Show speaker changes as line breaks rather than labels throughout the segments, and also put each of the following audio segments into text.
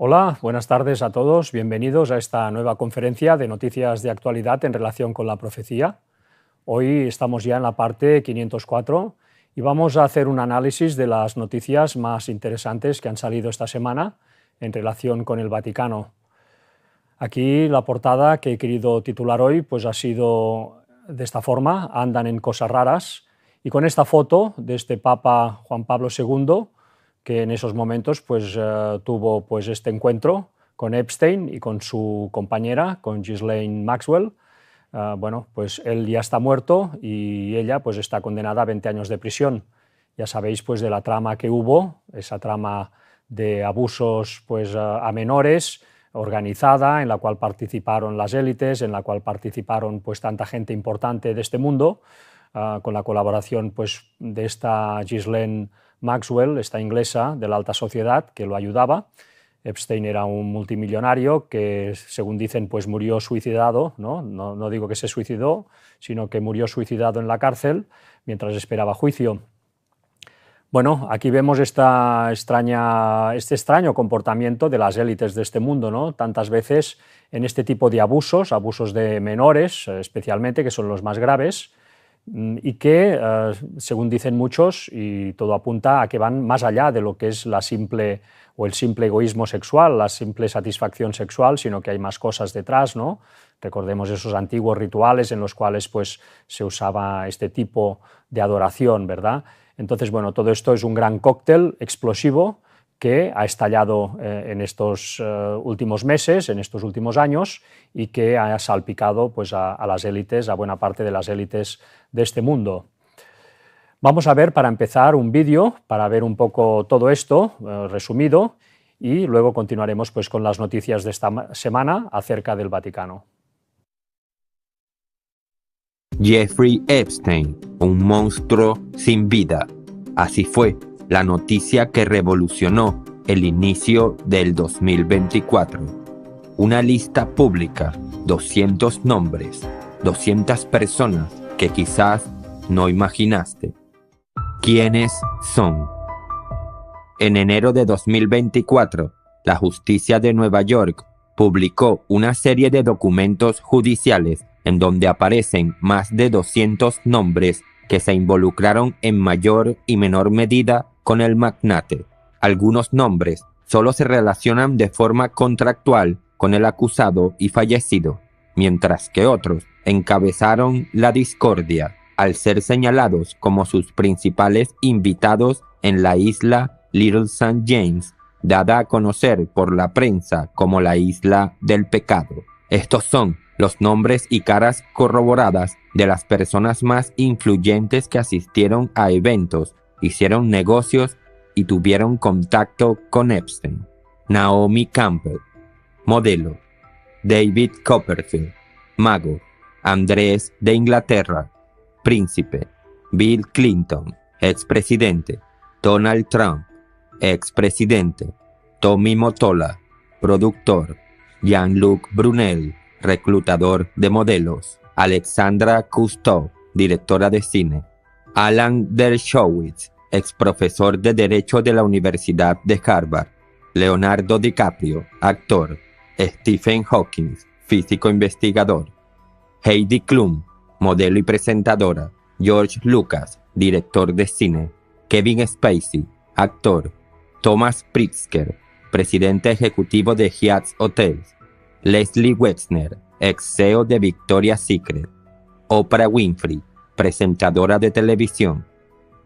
Hola, buenas tardes a todos. Bienvenidos a esta nueva conferencia de noticias de actualidad en relación con la profecía. Hoy estamos ya en la parte 504 y vamos a hacer un análisis de las noticias más interesantes que han salido esta semana en relación con el Vaticano. Aquí la portada que he querido titular hoy pues ha sido de esta forma: andan en cosas raras, y con esta foto de este Papa Juan Pablo II, que en esos momentos tuvo este encuentro con Epstein y con su compañera, con Ghislaine Maxwell. Bueno, pues él ya está muerto y ella pues está condenada a 20 años de prisión. Ya sabéis pues de la trama que hubo, esa trama de abusos a menores, organizada, en la cual participaron las élites, en la cual participaron pues tanta gente importante de este mundo, con la colaboración pues de esta Ghislaine Maxwell, esta inglesa de la alta sociedad, que lo ayudaba. Epstein era un multimillonario que, según dicen, pues murió suicidado, no digo que se suicidó, sino que murió suicidado en la cárcel mientras esperaba juicio. Bueno, aquí vemos este extraño comportamiento de las élites de este mundo, ¿no? Tantas veces en este tipo de abusos de menores, especialmente, que son los más graves, y que, según dicen muchos, y todo apunta a que van más allá de lo que es el simple egoísmo sexual, la simple satisfacción sexual, sino que hay más cosas detrás, ¿no? Recordemos esos antiguos rituales en los cuales pues, se usaba este tipo de adoración, ¿verdad? Entonces, bueno, todo esto es un gran cóctel explosivo que ha estallado en estos últimos meses, en estos últimos años, y que ha salpicado pues, a las élites, a buena parte de las élites de este mundo. Vamos a ver, para empezar, un vídeo para ver un poco todo esto resumido, y luego continuaremos pues, con las noticias de esta semana acerca del Vaticano.
Jeffrey Epstein, un monstruo sin vida. Así fue la noticia que revolucionó el inicio del 2024. Una lista pública, 200 nombres, 200 personas que quizás no imaginaste. ¿Quiénes son? En enero de 2024, la justicia de Nueva York publicó una serie de documentos judiciales en donde aparecen más de 200 nombres que se involucraron en mayor y menor medida con el magnate. Algunos nombres solo se relacionan de forma contractual con el acusado y fallecido, mientras que otros encabezaron la discordia al ser señalados como sus principales invitados en la isla Little St. James, dada a conocer por la prensa como la isla del pecado. Estos son los nombres y caras corroboradas de las personas más influyentes que asistieron a eventos, hicieron negocios y tuvieron contacto con Epstein. Naomi Campbell, modelo. David Copperfield, mago. Andrés de Inglaterra, príncipe. Bill Clinton, expresidente. Donald Trump, expresidente. Tommy Mottola, productor. Jean-Luc Brunel, reclutador de modelos. Alexandra Cousteau, directora de cine. Alan Dershowitz, exprofesor de Derecho de la Universidad de Harvard. Leonardo DiCaprio, actor. Stephen Hawking, físico investigador. Heidi Klum, modelo y presentadora. George Lucas, director de cine. Kevin Spacey, actor. Thomas Pritzker, presidente ejecutivo de Hyatt Hotels. Leslie Wexner, ex CEO de Victoria's Secret. Oprah Winfrey, presentadora de televisión.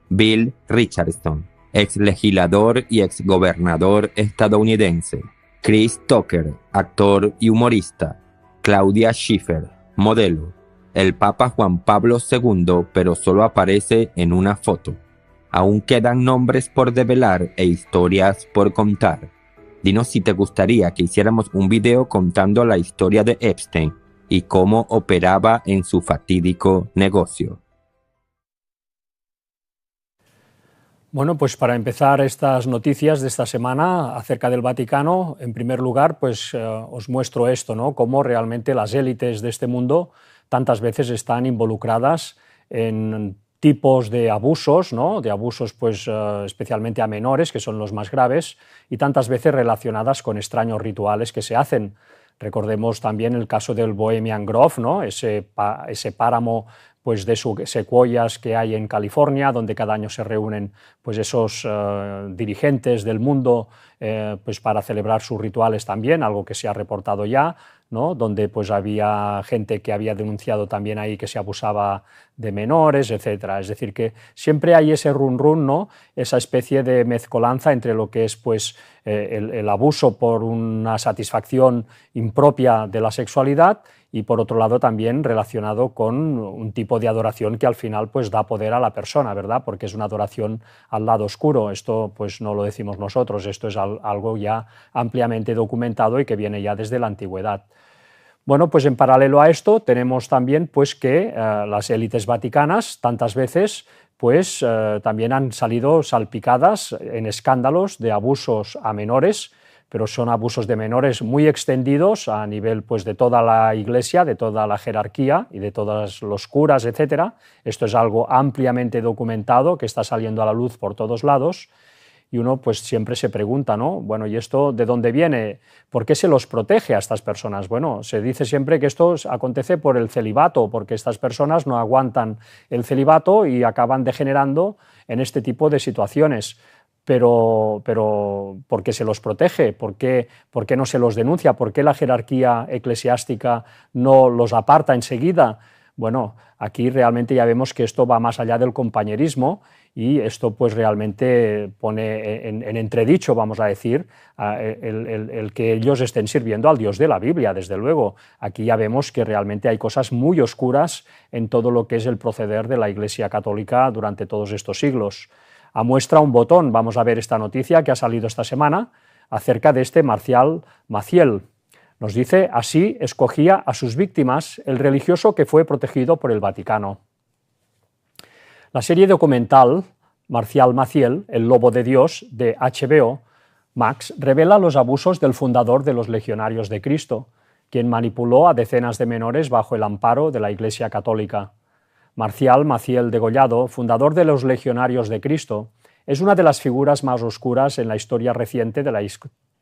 Bill Richardson, ex legislador y ex gobernador estadounidense. Chris Tucker, actor y humorista. Claudia Schiffer, modelo. El Papa Juan Pablo II, pero solo aparece en una foto. Aún quedan nombres por develar e historias por contar. Dinos si te gustaría que hiciéramos un video contando la historia de Epstein y cómo operaba en su fatídico negocio.
Bueno, pues para empezar estas noticias de esta semana acerca del Vaticano, en primer lugar, pues os muestro esto, ¿no? Cómo realmente las élites de este mundo tantas veces están involucradas en tipos de abusos, ¿no? De abusos pues, especialmente a menores, que son los más graves, y tantas veces relacionadas con extraños rituales que se hacen. Recordemos también el caso del Bohemian Grove, ¿no? ese páramo pues, de secuoyas que hay en California, donde cada año se reúnen pues, esos dirigentes del mundo pues, para celebrar sus rituales también, algo que se ha reportado ya, ¿no? Donde pues, había gente que había denunciado también ahí que se abusaba de menores, etc. Es decir, que siempre hay ese run-run, ¿no? Esa especie de mezcolanza entre lo que es pues, el abuso por una satisfacción impropia de la sexualidad y por otro lado también relacionado con un tipo de adoración que al final pues, da poder a la persona, ¿verdad? Porque es una adoración al lado oscuro. Esto pues, no lo decimos nosotros, esto es algo ya ampliamente documentado y que viene ya desde la antigüedad. Bueno, pues en paralelo a esto tenemos también pues, que las élites vaticanas tantas veces pues, también han salido salpicadas en escándalos de abusos a menores, pero son abusos de menores muy extendidos a nivel pues, de toda la Iglesia, de toda la jerarquía y de todos los curas, etc. Esto es algo ampliamente documentado que está saliendo a la luz por todos lados. Y uno pues siempre se pregunta, ¿no? Bueno, ¿y esto de dónde viene? ¿Por qué se los protege a estas personas? Bueno, se dice siempre que esto acontece por el celibato, porque estas personas no aguantan el celibato y acaban degenerando en este tipo de situaciones. Pero ¿por qué se los protege? ¿Por qué no se los denuncia? ¿Por qué la jerarquía eclesiástica no los aparta enseguida? Bueno, aquí realmente ya vemos que esto va más allá del compañerismo y esto pues realmente pone en entredicho, vamos a decir, el que ellos estén sirviendo al Dios de la Biblia, desde luego. Aquí ya vemos que realmente hay cosas muy oscuras en todo lo que es el proceder de la Iglesia Católica durante todos estos siglos. A muestra un botón, vamos a ver esta noticia que ha salido esta semana acerca de este Marcial Maciel. Nos dice, así escogía a sus víctimas el religioso que fue protegido por el Vaticano. La serie documental Marcial Maciel, El Lobo de Dios, de HBO Max, revela los abusos del fundador de los Legionarios de Cristo, quien manipuló a decenas de menores bajo el amparo de la Iglesia Católica. Marcial Maciel Degollado, fundador de los Legionarios de Cristo, es una de las figuras más oscuras en la historia reciente de la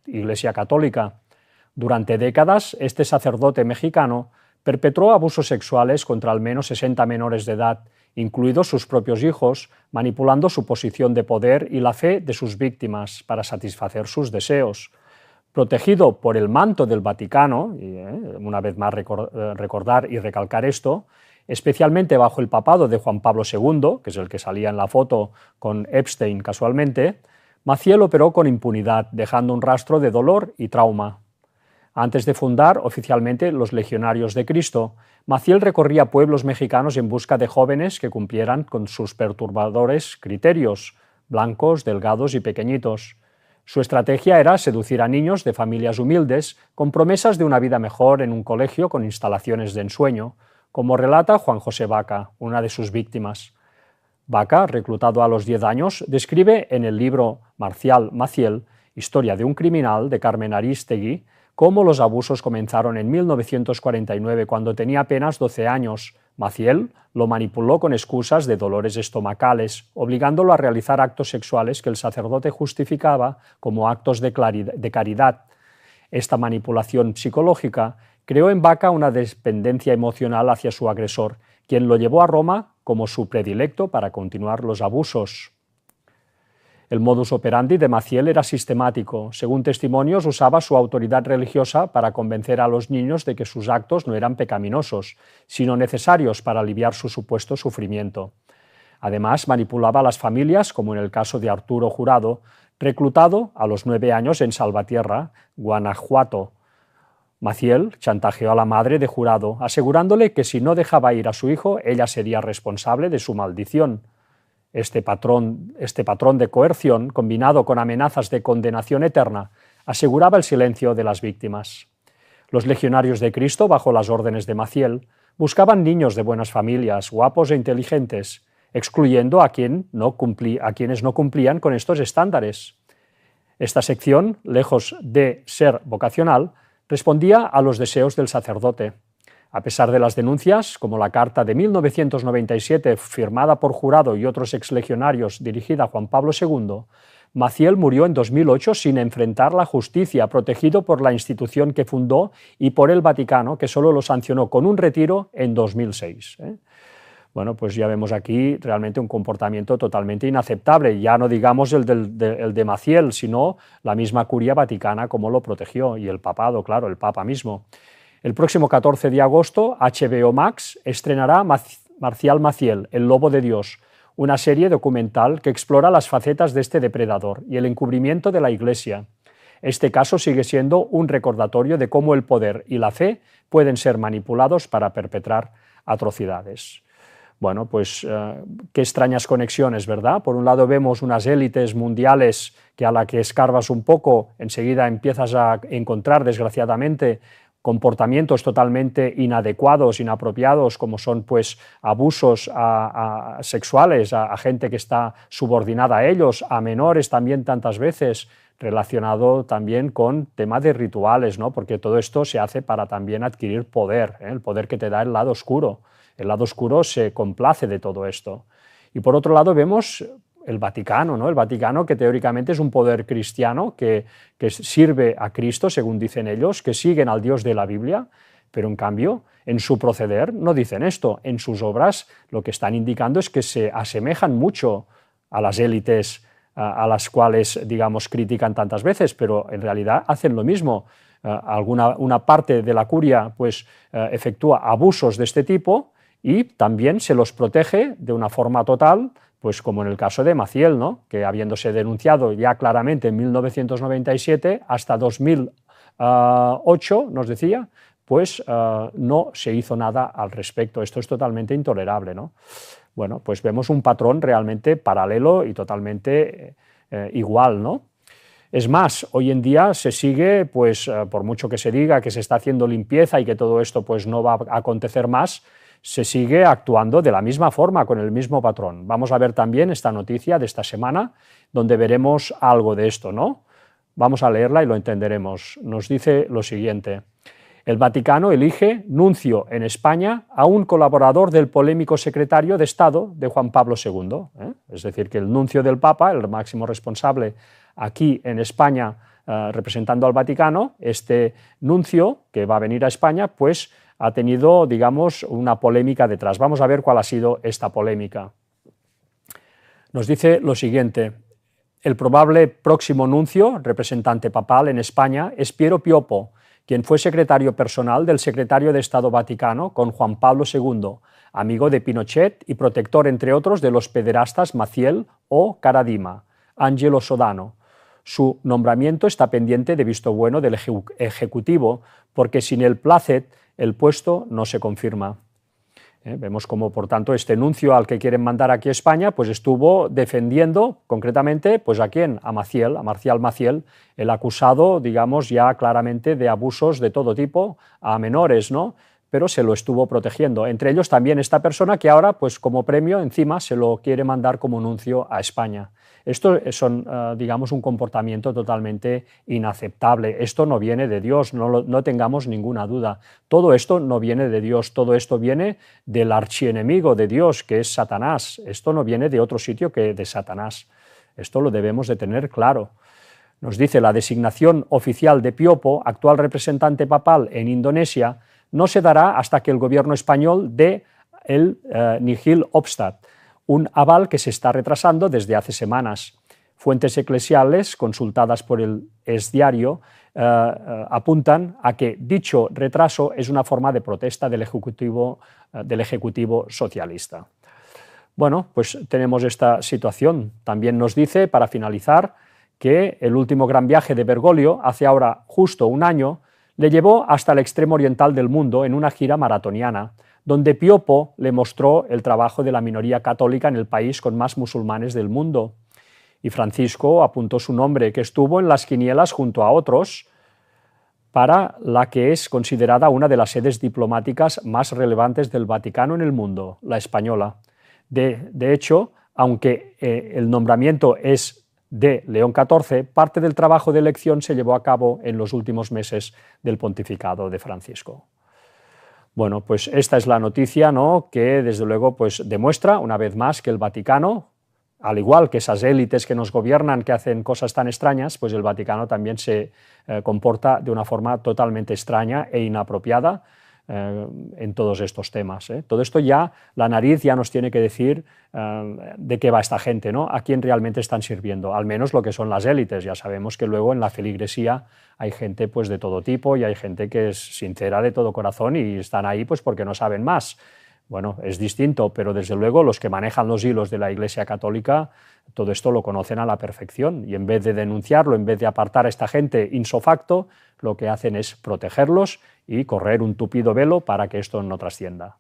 Iglesia Católica. Durante décadas, este sacerdote mexicano perpetró abusos sexuales contra al menos 60 menores de edad, incluidos sus propios hijos, manipulando su posición de poder y la fe de sus víctimas para satisfacer sus deseos. Protegido por el manto del Vaticano, y una vez más recordar y recalcar esto, especialmente bajo el papado de Juan Pablo II, que es el que salía en la foto con Epstein casualmente, Maciel operó con impunidad, dejando un rastro de dolor y trauma. Antes de fundar oficialmente los Legionarios de Cristo, Maciel recorría pueblos mexicanos en busca de jóvenes que cumplieran con sus perturbadores criterios, blancos, delgados y pequeñitos. Su estrategia era seducir a niños de familias humildes con promesas de una vida mejor en un colegio con instalaciones de ensueño, como relata Juan José Vaca, una de sus víctimas. Vaca, reclutado a los 10 años, describe en el libro Marcial Maciel, Historia de un criminal, de Carmen Aristegui, cómo los abusos comenzaron en 1949, cuando tenía apenas 12 años. Maciel lo manipuló con excusas de dolores estomacales, obligándolo a realizar actos sexuales que el sacerdote justificaba como actos de caridad. Esta manipulación psicológica creó en Vaca una dependencia emocional hacia su agresor, quien lo llevó a Roma como su predilecto para continuar los abusos. El modus operandi de Maciel era sistemático. Según testimonios, usaba su autoridad religiosa para convencer a los niños de que sus actos no eran pecaminosos, sino necesarios para aliviar su supuesto sufrimiento. Además, manipulaba a las familias, como en el caso de Arturo Jurado, reclutado a los 9 años en Salvatierra, Guanajuato. Maciel chantajeó a la madre de Jurado, asegurándole que si no dejaba ir a su hijo, ella sería responsable de su maldición. Este patrón de coerción, combinado con amenazas de condenación eterna, aseguraba el silencio de las víctimas. Los Legionarios de Cristo, bajo las órdenes de Maciel, buscaban niños de buenas familias, guapos e inteligentes, excluyendo a quienes no cumplían con estos estándares. Esta sección, lejos de ser vocacional, respondía a los deseos del sacerdote. A pesar de las denuncias, como la carta de 1997 firmada por Jurado y otros exlegionarios dirigida a Juan Pablo II, Maciel murió en 2008 sin enfrentar la justicia, protegido por la institución que fundó y por el Vaticano, que solo lo sancionó con un retiro en 2006. Bueno, pues ya vemos aquí realmente un comportamiento totalmente inaceptable. Ya no digamos el de Maciel, sino la misma curia vaticana como lo protegió, y el papado, claro, el papa mismo. El próximo 14 de agosto, HBO Max estrenará Marcial Maciel, El lobo de Dios, una serie documental que explora las facetas de este depredador y el encubrimiento de la Iglesia. Este caso sigue siendo un recordatorio de cómo el poder y la fe pueden ser manipulados para perpetrar atrocidades. Bueno, pues qué extrañas conexiones, ¿verdad? Por un lado vemos unas élites mundiales que a la que escarbas un poco, enseguida empiezas a encontrar, desgraciadamente, comportamientos totalmente inadecuados, inapropiados, como son pues abusos sexuales a gente que está subordinada a ellos, a menores también tantas veces, relacionado también con temas de rituales, ¿no? Porque todo esto se hace para también adquirir poder, el poder que te da el lado oscuro. El lado oscuro se complace de todo esto. Y por otro lado vemos el Vaticano, ¿no? El Vaticano, que teóricamente es un poder cristiano que sirve a Cristo, según dicen ellos, que siguen al Dios de la Biblia, pero en cambio en su proceder no dicen esto. En sus obras lo que están indicando es que se asemejan mucho a las élites a las cuales, digamos, critican tantas veces, pero en realidad hacen lo mismo. Una parte de la curia pues, efectúa abusos de este tipo y también se los protege de una forma total, pues como en el caso de Maciel, ¿no? Que habiéndose denunciado ya claramente en 1997 hasta 2008, nos decía, pues no se hizo nada al respecto. Esto es totalmente intolerable, ¿no? Bueno, pues vemos un patrón realmente paralelo y totalmente igual, ¿no? Es más, hoy en día se sigue, pues por mucho que se diga que se está haciendo limpieza y que todo esto pues no va a acontecer más, se sigue actuando de la misma forma, con el mismo patrón. Vamos a ver también esta noticia de esta semana, donde veremos algo de esto, ¿no? Vamos a leerla y lo entenderemos. Nos dice lo siguiente: el Vaticano elige nuncio en España a un colaborador del polémico secretario de Estado de Juan Pablo II. Es decir, que el nuncio del Papa, el máximo responsable aquí en España, representando al Vaticano, este nuncio que va a venir a España, pues ha tenido, digamos, una polémica detrás. Vamos a ver cuál ha sido esta polémica. Nos dice lo siguiente: el probable próximo nuncio, representante papal en España, es Piero Piopo, quien fue secretario personal del secretario de Estado Vaticano con Juan Pablo II, amigo de Pinochet y protector, entre otros, de los pederastas Maciel o Caradima, Angelo Sodano. Su nombramiento está pendiente de visto bueno del Ejecutivo, porque sin el plácet el puesto no se confirma. Vemos cómo, por tanto, este nuncio al que quieren mandar aquí a España pues estuvo defendiendo concretamente pues a quién, a Marcial Maciel, el acusado, digamos, ya claramente de abusos de todo tipo a menores, ¿no? Pero se lo estuvo protegiendo. Entre ellos también esta persona que ahora, pues como premio, encima se lo quiere mandar como nuncio a España. Esto son, digamos, un comportamiento totalmente inaceptable. Esto no viene de Dios, no tengamos ninguna duda. Todo esto no viene de Dios, todo esto viene del archienemigo de Dios, que es Satanás. Esto no viene de otro sitio que de Satanás. Esto lo debemos de tener claro. Nos dice: la designación oficial de Piopo, actual representante papal en Indonesia, no se dará hasta que el gobierno español dé el nihil obstat, un aval que se está retrasando desde hace semanas. Fuentes eclesiales consultadas por el Es Diario apuntan a que dicho retraso es una forma de protesta del Ejecutivo socialista. Bueno, pues tenemos esta situación. También nos dice, para finalizar, que el último gran viaje de Bergoglio, hace ahora justo un año, le llevó hasta el extremo oriental del mundo en una gira maratoniana, donde Piopo le mostró el trabajo de la minoría católica en el país con más musulmanes del mundo. Y Francisco apuntó su nombre, que estuvo en las quinielas junto a otros, para la que es considerada una de las sedes diplomáticas más relevantes del Vaticano en el mundo, la española. De hecho, aunque el nombramiento es de León XIV, parte del trabajo de elección se llevó a cabo en los últimos meses del pontificado de Francisco. Bueno, pues esta es la noticia, ¿no?, que desde luego pues demuestra una vez más que el Vaticano, al igual que esas élites que nos gobiernan, que hacen cosas tan extrañas, pues el Vaticano también se comporta de una forma totalmente extraña e inapropiada en todos estos temas. Todo esto ya, la nariz ya nos tiene que decir de qué va esta gente, ¿no?, a quién realmente están sirviendo, al menos lo que son las élites. Ya sabemos que luego en la feligresía hay gente pues de todo tipo y hay gente que es sincera de todo corazón y están ahí pues porque no saben más. Bueno, es distinto, pero desde luego los que manejan los hilos de la Iglesia Católica todo esto lo conocen a la perfección y en vez de denunciarlo, en vez de apartar a esta gente ipso facto, lo que hacen es protegerlos y correr un tupido velo para que esto no trascienda.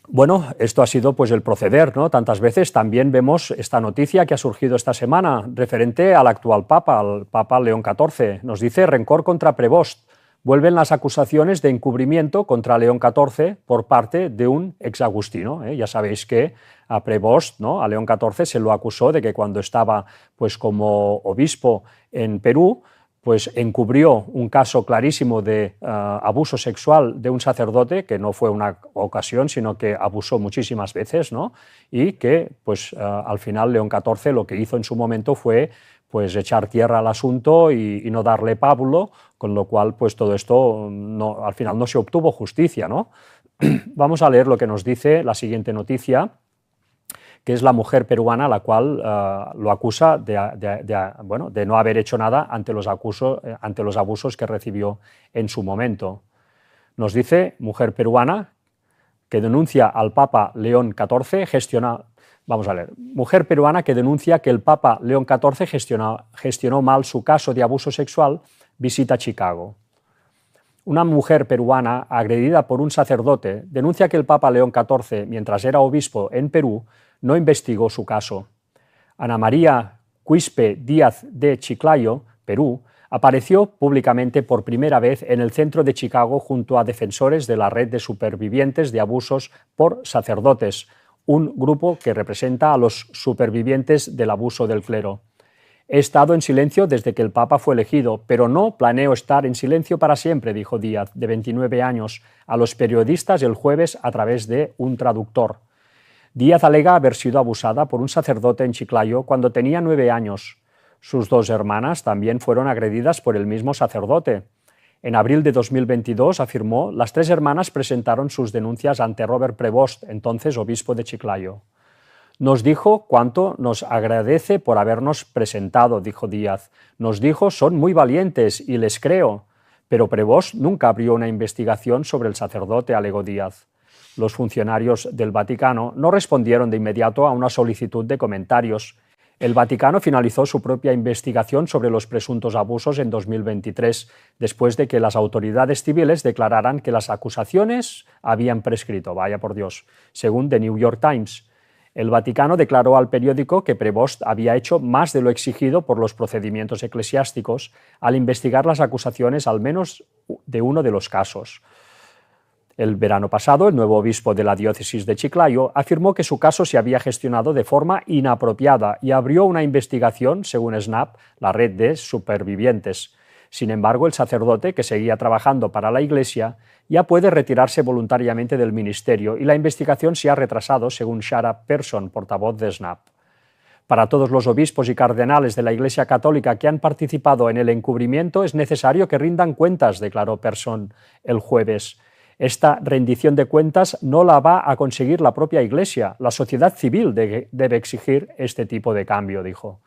Bueno, esto ha sido pues el proceder, ¿no? Tantas veces. También vemos esta noticia que ha surgido esta semana referente al actual Papa, al Papa León XIV. Nos dice: rencor contra Prevost. Vuelven las acusaciones de encubrimiento contra León XIV por parte de un exagustino. Ya sabéis que a Prevost, ¿no?, a León XIV se lo acusó de que cuando estaba pues como obispo en Perú, pues encubrió un caso clarísimo de abuso sexual de un sacerdote, que no fue una ocasión, sino que abusó muchísimas veces, ¿no?, y que pues al final León XIV lo que hizo en su momento fue pues echar tierra al asunto y no darle pábulo, con lo cual pues todo esto al final no se obtuvo justicia, ¿no? Vamos a leer lo que nos dice la siguiente noticia, que es la mujer peruana a la cual lo acusa de no haber hecho nada ante los abusos que recibió en su momento. Nos dice: mujer peruana que denuncia al Papa León XIV mujer peruana que denuncia que el Papa León XIV gestionó mal su caso de abuso sexual, visita Chicago. Una mujer peruana agredida por un sacerdote denuncia que el Papa León XIV, mientras era obispo en Perú, no investigó su caso. Ana María Quispe Díaz de Chiclayo, Perú, apareció públicamente por primera vez en el centro de Chicago junto a defensores de la red de supervivientes de abusos por sacerdotes, un grupo que representa a los supervivientes del abuso del clero. He estado en silencio desde que el Papa fue elegido, pero no planeo estar en silencio para siempre, dijo Díaz, de 29 años, a los periodistas el jueves a través de un traductor. Díaz alega haber sido abusada por un sacerdote en Chiclayo cuando tenía 9 años. Sus 2 hermanas también fueron agredidas por el mismo sacerdote. En abril de 2022, afirmó, las 3 hermanas presentaron sus denuncias ante Robert Prevost, entonces obispo de Chiclayo. Nos dijo cuánto nos agradece por habernos presentado, dijo Díaz. Nos dijo, son muy valientes y les creo. Pero Prevost nunca abrió una investigación sobre el sacerdote, alegó Díaz. Los funcionarios del Vaticano no respondieron de inmediato a una solicitud de comentarios. El Vaticano finalizó su propia investigación sobre los presuntos abusos en 2023, después de que las autoridades civiles declararan que las acusaciones habían prescrito. Vaya por Dios. Según The New York Times, el Vaticano declaró al periódico que Prevost había hecho más de lo exigido por los procedimientos eclesiásticos al investigar las acusaciones al menos de uno de los casos. El verano pasado, el nuevo obispo de la diócesis de Chiclayo afirmó que su caso se había gestionado de forma inapropiada y abrió una investigación, según SNAP, la red de supervivientes. Sin embargo, el sacerdote, que seguía trabajando para la Iglesia, ya puede retirarse voluntariamente del ministerio y la investigación se ha retrasado, según Shara Persson, portavoz de SNAP. Para todos los obispos y cardenales de la Iglesia Católica que han participado en el encubrimiento es necesario que rindan cuentas, declaró Persson el jueves. Esta rendición de cuentas no la va a conseguir la propia Iglesia. La sociedad civil debe exigir este tipo de cambio, dijo.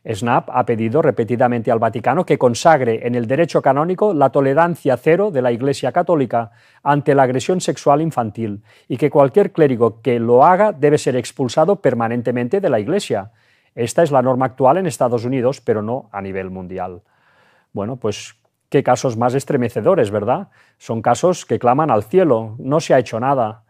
SNAP ha pedido repetidamente al Vaticano que consagre en el derecho canónico la tolerancia cero de la Iglesia Católica ante la agresión sexual infantil y que cualquier clérigo que lo haga debe ser expulsado permanentemente de la Iglesia. Esta es la norma actual en Estados Unidos, pero no a nivel mundial. Bueno, pues qué casos más estremecedores, ¿verdad? Son casos que claman al cielo, no se ha hecho nada.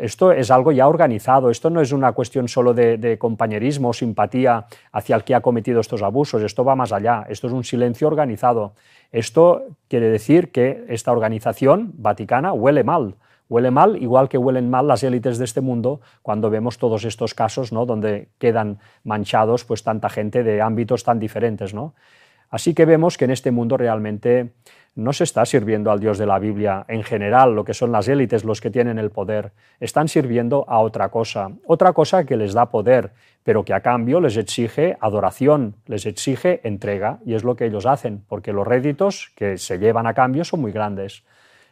Esto es algo ya organizado, esto no es una cuestión solo de compañerismo o simpatía hacia el que ha cometido estos abusos, esto va más allá, esto es un silencio organizado. Esto quiere decir que esta organización vaticana huele mal, igual que huelen mal las élites de este mundo cuando vemos todos estos casos, ¿no?, donde quedan manchados pues tanta gente de ámbitos tan diferentes, ¿no? Así que vemos que en este mundo realmente no se está sirviendo al Dios de la Biblia en general, lo que son las élites, los que tienen el poder, están sirviendo a otra cosa que les da poder, pero que a cambio les exige adoración, les exige entrega, y es lo que ellos hacen, porque los réditos que se llevan a cambio son muy grandes.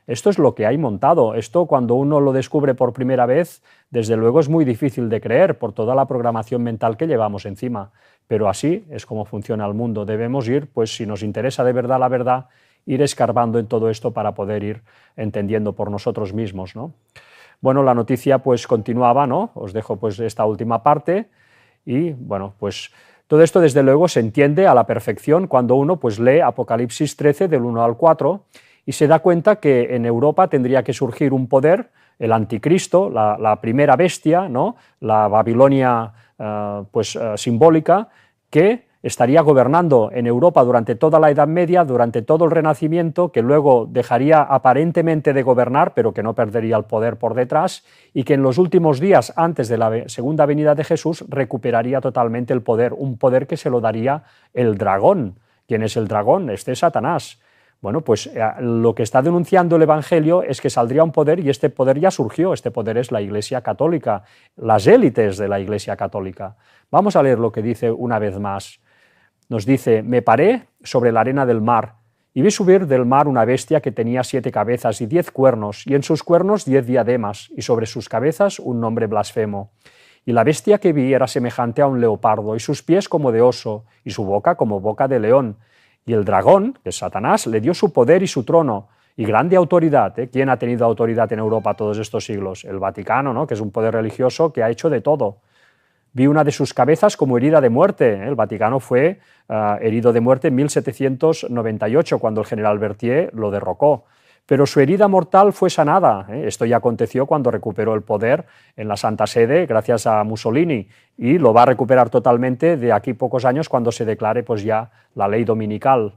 Esto es lo que hay montado. Esto, cuando uno lo descubre por primera vez, desde luego es muy difícil de creer por toda la programación mental que llevamos encima. Pero así es como funciona el mundo. Debemos ir, pues si nos interesa de verdad la verdad, ir escarbando en todo esto para poder ir entendiendo por nosotros mismos, ¿no? Bueno, la noticia pues continuaba, ¿no? Os dejo pues esta última parte y bueno, pues todo esto desde luego se entiende a la perfección cuando uno pues lee Apocalipsis 13 del 1 al 4 y se da cuenta que en Europa tendría que surgir un poder, el anticristo, la primera bestia, ¿no? La Babilonia simbólica, que estaría gobernando en Europa durante toda la Edad Media, durante todo el Renacimiento, que luego dejaría aparentemente de gobernar, pero que no perdería el poder por detrás, y que en los últimos días, antes de la segunda venida de Jesús, recuperaría totalmente el poder, un poder que se lo daría el dragón. ¿Quién es el dragón? Este es Satanás. Bueno, pues lo que está denunciando el Evangelio es que saldría un poder, y este poder ya surgió. Este poder es la Iglesia Católica, las élites de la Iglesia Católica. Vamos a leer lo que dice una vez más. Nos dice: me paré sobre la arena del mar, y vi subir del mar una bestia que tenía 7 cabezas y 10 cuernos, y en sus cuernos 10 diademas, y sobre sus cabezas un nombre blasfemo. Y la bestia que vi era semejante a un leopardo, y sus pies como de oso, y su boca como boca de león. Y el dragón, que es Satanás, le dio su poder y su trono, y grande autoridad. ¿Quién ha tenido autoridad en Europa todos estos siglos? El Vaticano, ¿no? Que es un poder religioso que ha hecho de todo. Vi una de sus cabezas como herida de muerte. El Vaticano fue herido de muerte en 1798, cuando el general Berthier lo derrocó. Pero su herida mortal fue sanada. Esto ya aconteció cuando recuperó el poder en la Santa Sede, gracias a Mussolini, y lo va a recuperar totalmente de aquí pocos años, cuando se declare pues ya la ley dominical.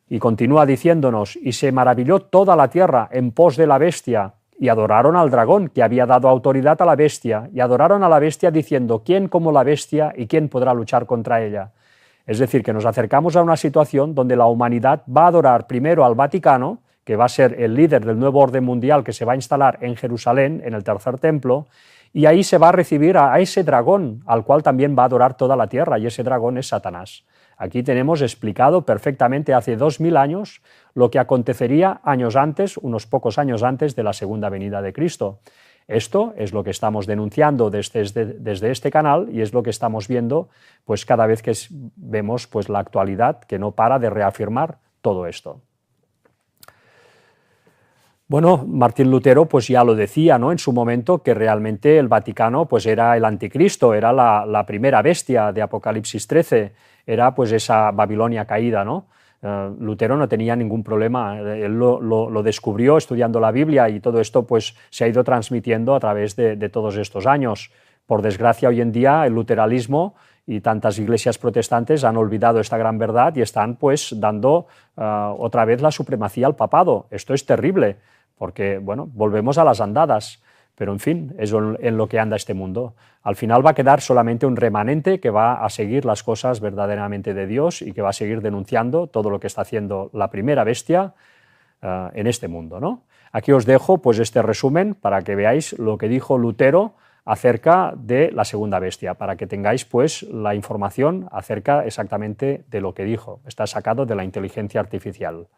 Y continúa diciéndonos: y se maravilló toda la tierra en pos de la bestia, y adoraron al dragón, que había dado autoridad a la bestia, y adoraron a la bestia diciendo: ¿quién como la bestia y quién podrá luchar contra ella? Es decir, que nos acercamos a una situación donde la humanidad va a adorar primero al Vaticano, que va a ser el líder del nuevo orden mundial que se va a instalar en Jerusalén, en el tercer templo, y ahí se va a recibir a ese dragón, al cual también va a adorar toda la tierra, y ese dragón es Satanás. Aquí tenemos explicado perfectamente hace 2000 años lo que acontecería años antes, unos pocos años antes de la segunda venida de Cristo. Esto es lo que estamos denunciando desde este canal, y es lo que estamos viendo pues cada vez que vemos pues la actualidad, que no para de reafirmar todo esto. Bueno, Martín Lutero pues ya lo decía, ¿no?, en su momento, que realmente el Vaticano pues era el anticristo, era la primera bestia de Apocalipsis 13, era pues esa Babilonia caída, ¿no? Lutero no tenía ningún problema, él lo descubrió estudiando la Biblia, y todo esto pues se ha ido transmitiendo a través de todos estos años. Por desgracia, hoy en día el luteranismo y tantas iglesias protestantes han olvidado esta gran verdad y están pues dando otra vez la supremacía al papado. Esto es terrible, porque bueno, volvemos a las andadas, pero en fin, es en lo que anda este mundo. Al final va a quedar solamente un remanente que va a seguir las cosas verdaderamente de Dios y que va a seguir denunciando todo lo que está haciendo la primera bestia en este mundo, ¿no? Aquí os dejo pues este resumen para que veáis lo que dijo Lutero acerca de la segunda bestia, para que tengáis pues la información acerca exactamente de lo que dijo. Está sacado de la inteligencia artificial.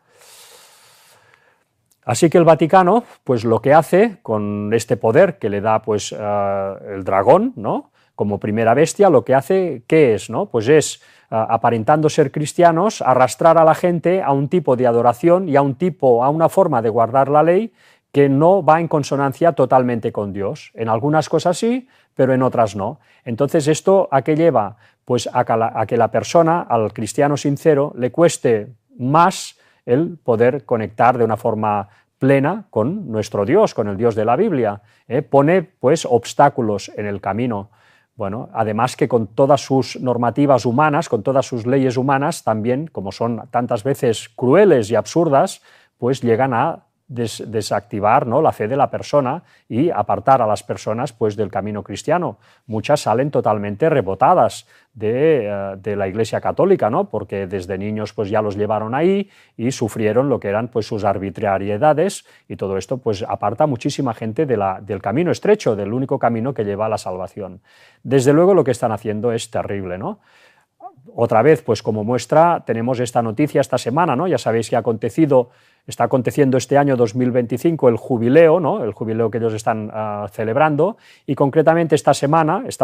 Así que el Vaticano, pues lo que hace con este poder que le da pues el dragón, ¿no?, como primera bestia, lo que hace, ¿qué es?, ¿no? Pues es, aparentando ser cristianos, arrastrar a la gente a un tipo de adoración y a una forma de guardar la ley que no va en consonancia totalmente con Dios. En algunas cosas sí, pero en otras no. Entonces, ¿esto a qué lleva? Pues a que la persona, al cristiano sincero, le cueste más el poder conectar de una forma plena con nuestro Dios, con el Dios de la Biblia. Pone pues obstáculos en el camino. Bueno, además que con todas sus normativas humanas, con todas sus leyes humanas, también, como son tantas veces crueles y absurdas, pues llegan a desactivar, ¿no?, la fe de la persona y apartar a las personas pues, del camino cristiano. Muchas salen totalmente rebotadas de la Iglesia Católica, ¿no?, porque desde niños pues, ya los llevaron ahí y sufrieron lo que eran pues, sus arbitrariedades, y todo esto pues, aparta a muchísima gente del camino estrecho, del único camino que lleva a la salvación. Desde luego lo que están haciendo es terrible, ¿no? Otra vez, pues como muestra, tenemos esta noticia esta semana, ¿no? Ya sabéis que está aconteciendo este año 2025 el jubileo, ¿no?, el jubileo que ellos están celebrando, y concretamente esta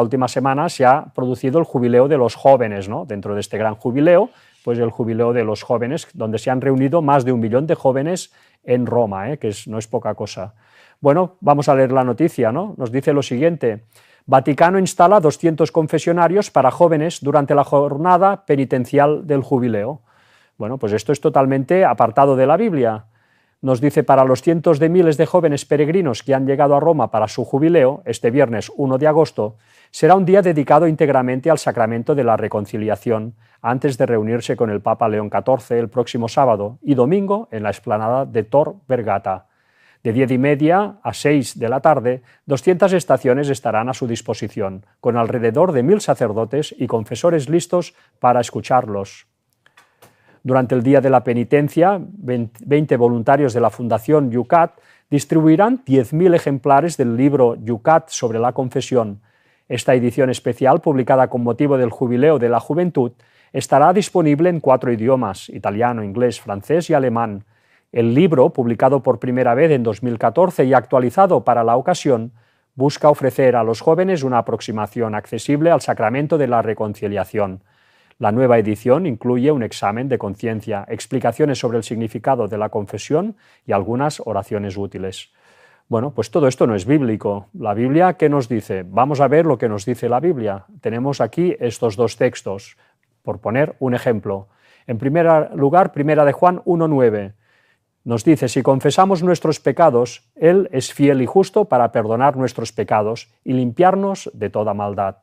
última semana, se ha producido el jubileo de los jóvenes, ¿no? Dentro de este gran jubileo, pues el jubileo de los jóvenes, donde se han reunido más de 1 millón de jóvenes en Roma, que no es poca cosa. Bueno, vamos a leer la noticia, ¿no? Nos dice lo siguiente: Vaticano instala 200 confesionarios para jóvenes durante la jornada penitencial del jubileo. Bueno, pues esto es totalmente apartado de la Biblia. Nos dice: para los cientos de miles de jóvenes peregrinos que han llegado a Roma para su jubileo, este viernes 1 de agosto, será un día dedicado íntegramente al sacramento de la reconciliación, antes de reunirse con el Papa León XIV el próximo sábado y domingo en la explanada de Tor Vergata. De 10:30 a 6 de la tarde, 200 estaciones estarán a su disposición, con alrededor de 1000 sacerdotes y confesores listos para escucharlos. Durante el día de la penitencia, 20 voluntarios de la Fundación Yucat distribuirán 10.000 ejemplares del libro Yucat sobre la confesión. Esta edición especial, publicada con motivo del Jubileo de la Juventud, estará disponible en 4 idiomas: italiano, inglés, francés y alemán. El libro, publicado por primera vez en 2014 y actualizado para la ocasión, busca ofrecer a los jóvenes una aproximación accesible al sacramento de la reconciliación. La nueva edición incluye un examen de conciencia, explicaciones sobre el significado de la confesión y algunas oraciones útiles. Bueno, pues todo esto no es bíblico. ¿La Biblia qué nos dice? Vamos a ver lo que nos dice la Biblia. Tenemos aquí estos 2 textos, por poner un ejemplo. En primer lugar, 1 de Juan 1:9. Nos dice: si confesamos nuestros pecados, Él es fiel y justo para perdonar nuestros pecados y limpiarnos de toda maldad.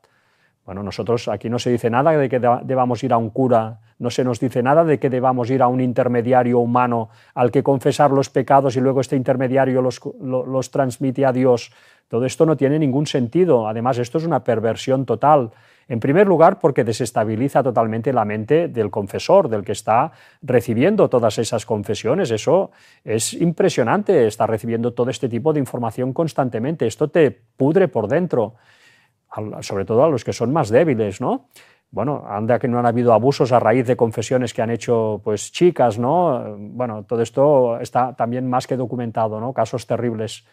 Bueno, nosotros aquí no se dice nada de que debamos ir a un cura, no se nos dice nada de que debamos ir a un intermediario humano al que confesar los pecados y luego este intermediario los transmite a Dios. Todo esto no tiene ningún sentido. Además, esto es una perversión total. En primer lugar, porque desestabiliza totalmente la mente del confesor, del que está recibiendo todas esas confesiones. Eso es impresionante, estar recibiendo todo este tipo de información constantemente. Esto te pudre por dentro, sobre todo a los que son más débiles, ¿no? Bueno, anda que no han habido abusos a raíz de confesiones que han hecho pues chicas, ¿no? Bueno, todo esto está también más que documentado, ¿no? Casos terribles.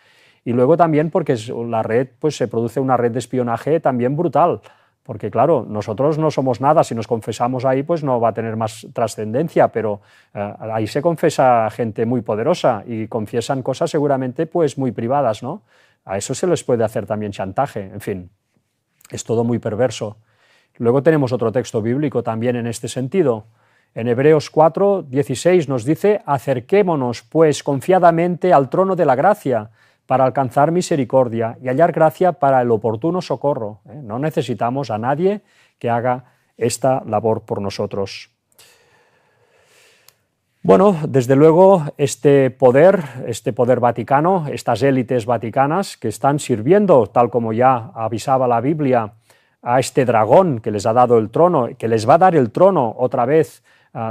Y luego también porque la red, pues se produce una red de espionaje también brutal. Porque claro, nosotros no somos nada, si nos confesamos ahí pues no va a tener más trascendencia, pero ahí se confesa gente muy poderosa y confiesan cosas seguramente pues muy privadas, ¿no? A eso se les puede hacer también chantaje, en fin, es todo muy perverso. Luego tenemos otro texto bíblico también en este sentido. En Hebreos 4:16 nos dice: acerquémonos pues confiadamente al trono de la gracia, para alcanzar misericordia y hallar gracia para el oportuno socorro. No necesitamos a nadie que haga esta labor por nosotros. Bueno, desde luego este poder vaticano, estas élites vaticanas que están sirviendo, tal como ya avisaba la Biblia, a este dragón que les ha dado el trono, que les va a dar el trono otra vez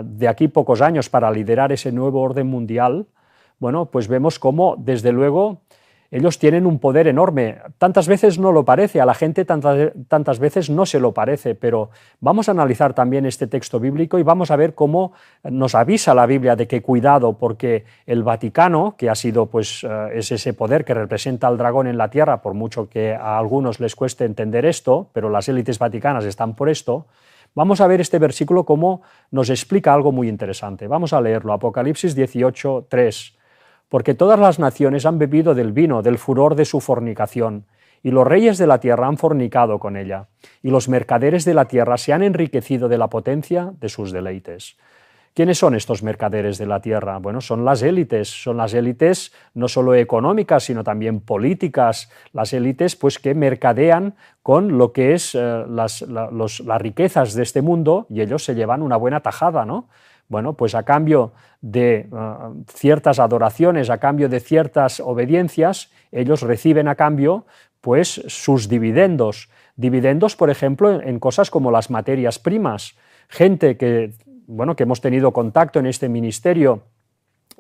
de aquí pocos años para liderar ese nuevo orden mundial. Bueno, pues vemos cómo desde luego ellos tienen un poder enorme. Tantas veces no lo parece, a la gente tantas veces no se lo parece, pero vamos a analizar también este texto bíblico y vamos a ver cómo nos avisa la Biblia de que cuidado, porque el Vaticano, que ha sido, pues, es ese poder que representa al dragón en la tierra, por mucho que a algunos les cueste entender esto, pero las élites vaticanas están por esto. Vamos a ver este versículo cómo nos explica algo muy interesante. Vamos a leerlo, Apocalipsis 18:3. Porque todas las naciones han bebido del vino, del furor de su fornicación, y los reyes de la tierra han fornicado con ella, y los mercaderes de la tierra se han enriquecido de la potencia de sus deleites. ¿Quiénes son estos mercaderes de la tierra? Bueno, son las élites no solo económicas, sino también políticas, las élites pues, que mercadean con lo que es las riquezas de este mundo, y ellos se llevan una buena tajada, ¿no? Bueno, pues a cambio de ciertas adoraciones, a cambio de ciertas obediencias, ellos reciben a cambio pues sus dividendos. Dividendos, por ejemplo, en cosas como las materias primas. Gente que, bueno, que hemos tenido contacto en este ministerio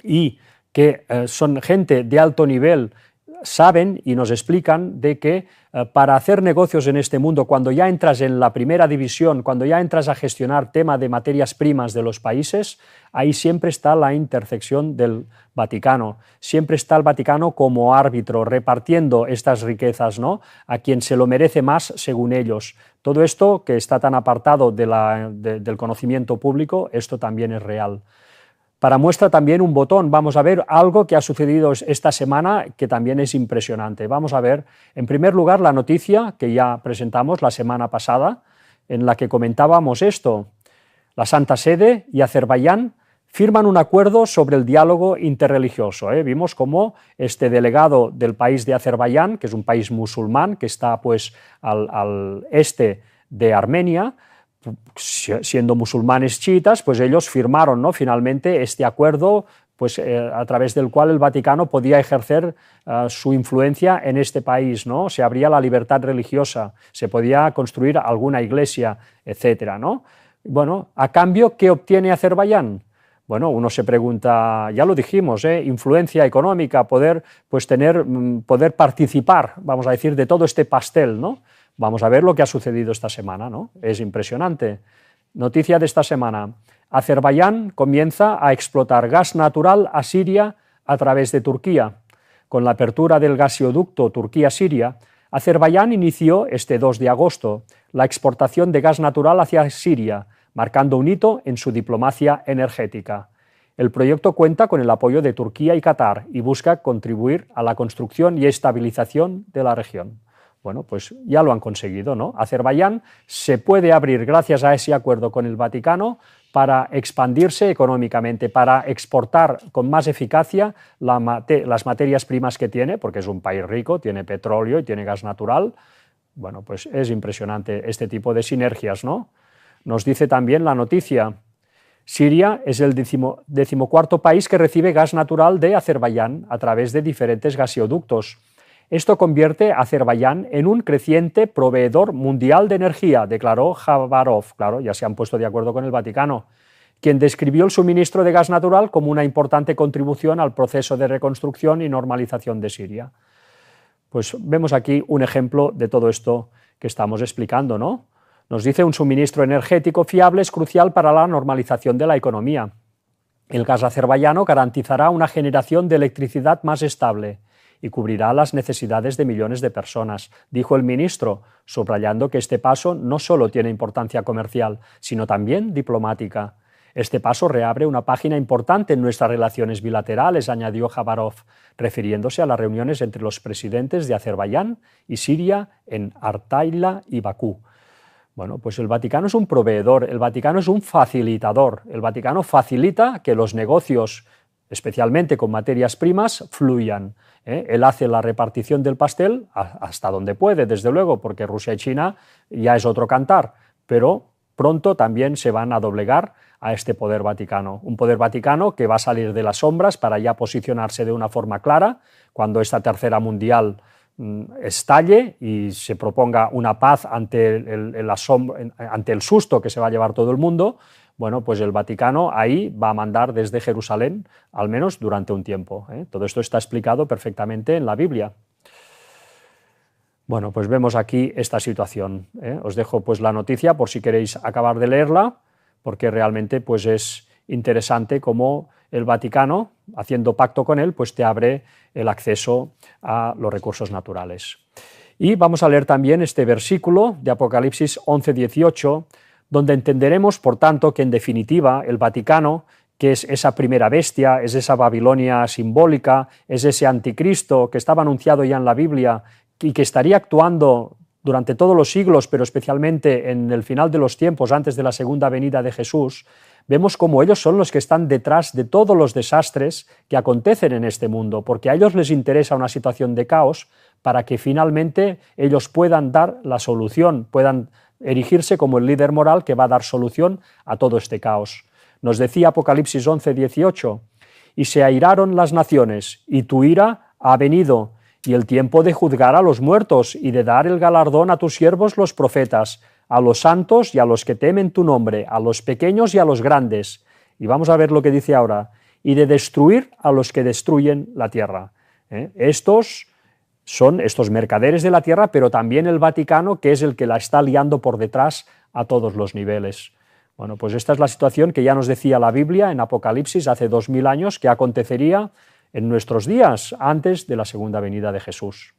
y que son gente de alto nivel, saben y nos explican de que para hacer negocios en este mundo, cuando ya entras en la primera división, cuando ya entras a gestionar tema de materias primas de los países, ahí siempre está la intersección del Vaticano, siempre está el Vaticano como árbitro, repartiendo estas riquezas, ¿no?, a quien se lo merece más según ellos. Todo esto, que está tan apartado del conocimiento público, esto también es real. Para muestra también un botón, vamos a ver algo que ha sucedido esta semana que también es impresionante. Vamos a ver, en primer lugar, la noticia que ya presentamos la semana pasada, en la que comentábamos esto. La Santa Sede y Azerbaiyán firman un acuerdo sobre el diálogo interreligioso. Vimos cómo este delegado del país de Azerbaiyán, que es un país musulmán, que está pues al este de Armenia, siendo musulmanes chiitas, pues ellos firmaron, ¿no?, finalmente este acuerdo, pues, a través del cual el Vaticano podía ejercer su influencia en este país, ¿no? Se abría la libertad religiosa, se podía construir alguna iglesia, etcétera, ¿no? Bueno, a cambio, ¿qué obtiene Azerbaiyán? Bueno, uno se pregunta, ya lo dijimos, influencia económica, poder participar, vamos a decir, de todo este pastel, ¿no? Vamos a ver lo que ha sucedido esta semana, ¿no? Es impresionante. Noticia de esta semana. Azerbaiyán comienza a explotar gas natural a Siria a través de Turquía. Con la apertura del gasoducto Turquía-Siria, Azerbaiyán inició este 2 de agosto la exportación de gas natural hacia Siria, marcando un hito en su diplomacia energética. El proyecto cuenta con el apoyo de Turquía y Qatar y busca contribuir a la construcción y estabilización de la región. Bueno, pues ya lo han conseguido, ¿no? Azerbaiyán se puede abrir, gracias a ese acuerdo con el Vaticano, para expandirse económicamente, para exportar con más eficacia las materias primas que tiene, porque es un país rico, tiene petróleo y tiene gas natural. Bueno, pues es impresionante este tipo de sinergias, ¿no? Nos dice también la noticia: Siria es el decimocuarto país que recibe gas natural de Azerbaiyán a través de diferentes gasoductos. Esto convierte a Azerbaiyán en un creciente proveedor mundial de energía, declaró Jabarov. Claro, ya se han puesto de acuerdo con el Vaticano, quien describió el suministro de gas natural como una importante contribución al proceso de reconstrucción y normalización de Siria. Pues vemos aquí un ejemplo de todo esto que estamos explicando, ¿no? Nos dice: un suministro energético fiable es crucial para la normalización de la economía. El gas azerbaiyano garantizará una generación de electricidad más estable y cubrirá las necesidades de millones de personas, dijo el ministro, subrayando que este paso no solo tiene importancia comercial, sino también diplomática. Este paso reabre una página importante en nuestras relaciones bilaterales, añadió Jabarov, refiriéndose a las reuniones entre los presidentes de Azerbaiyán y Siria en Artayla y Bakú. Bueno, pues el Vaticano es un proveedor, el Vaticano es un facilitador, el Vaticano facilita que los negocios, especialmente con materias primas, fluyan. Él hace la repartición del pastel hasta donde puede, desde luego, porque Rusia y China ya es otro cantar, pero pronto también se van a doblegar a este poder vaticano. Un poder vaticano que va a salir de las sombras para ya posicionarse de una forma clara cuando esta tercera mundial estalle y se proponga una paz ante el susto que se va a llevar todo el mundo. Bueno, pues el Vaticano ahí va a mandar desde Jerusalén, al menos durante un tiempo. Todo esto está explicado perfectamente en la Biblia. Bueno, pues vemos aquí esta situación. Os dejo pues la noticia por si queréis acabar de leerla, porque realmente pues es interesante cómo el Vaticano, haciendo pacto con él, pues te abre el acceso a los recursos naturales. Y vamos a leer también este versículo de Apocalipsis 11:18, donde entenderemos, por tanto, que en definitiva el Vaticano, que es esa primera bestia, es esa Babilonia simbólica, es ese anticristo que estaba anunciado ya en la Biblia y que estaría actuando durante todos los siglos, pero especialmente en el final de los tiempos, antes de la segunda venida de Jesús, vemos cómo ellos son los que están detrás de todos los desastres que acontecen en este mundo, porque a ellos les interesa una situación de caos para que finalmente ellos puedan dar la solución, puedan erigirse como el líder moral que va a dar solución a todo este caos. Nos decía Apocalipsis 11, 18, y se airaron las naciones, y tu ira ha venido, y el tiempo de juzgar a los muertos, y de dar el galardón a tus siervos los profetas, a los santos y a los que temen tu nombre, a los pequeños y a los grandes. Y vamos a ver lo que dice ahora, y de destruir a los que destruyen la tierra. Estos son estos mercaderes de la tierra, pero también el Vaticano, que es el que la está liando por detrás a todos los niveles. Bueno, pues esta es la situación que ya nos decía la Biblia en Apocalipsis hace 2000 años, que acontecería en nuestros días, antes de la segunda venida de Jesús.